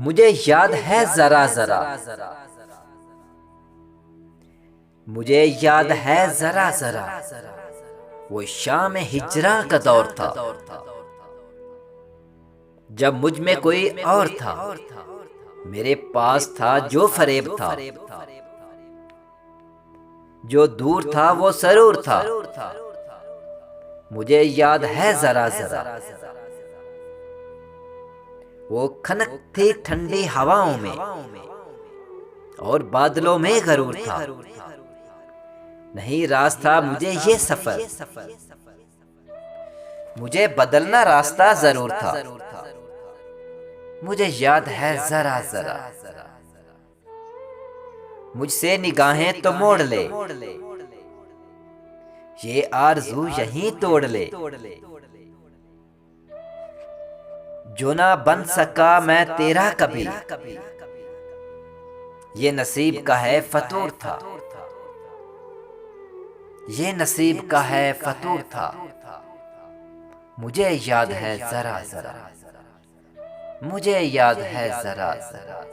मुझे याद है जरा जरा, मुझे याद है जरा जरा, वो शाम हिजरा का दौर था, जब मुझ में कोई और था, मेरे पास था जो फरेब था, जो दूर था वो सरूर था। मुझे याद है जरा जरा, वो खनक थी ठंडी हवाओं में और बादलों में गरूर था। नहीं रास्ता मुझे ये सफर, मुझे बदलना रास्ता जरूर था। मुझे याद है जरा जरा, मुझसे निगाहें तो मोड़ ले, ये आरज़ू यहीं तोड़ ले। जो ना बन सका मैं तेरा कभी, ये नसीब का है फतूर था, ये नसीब का है फतूर था। मुझे याद है जरा जरा, मुझे याद है जरा जरा।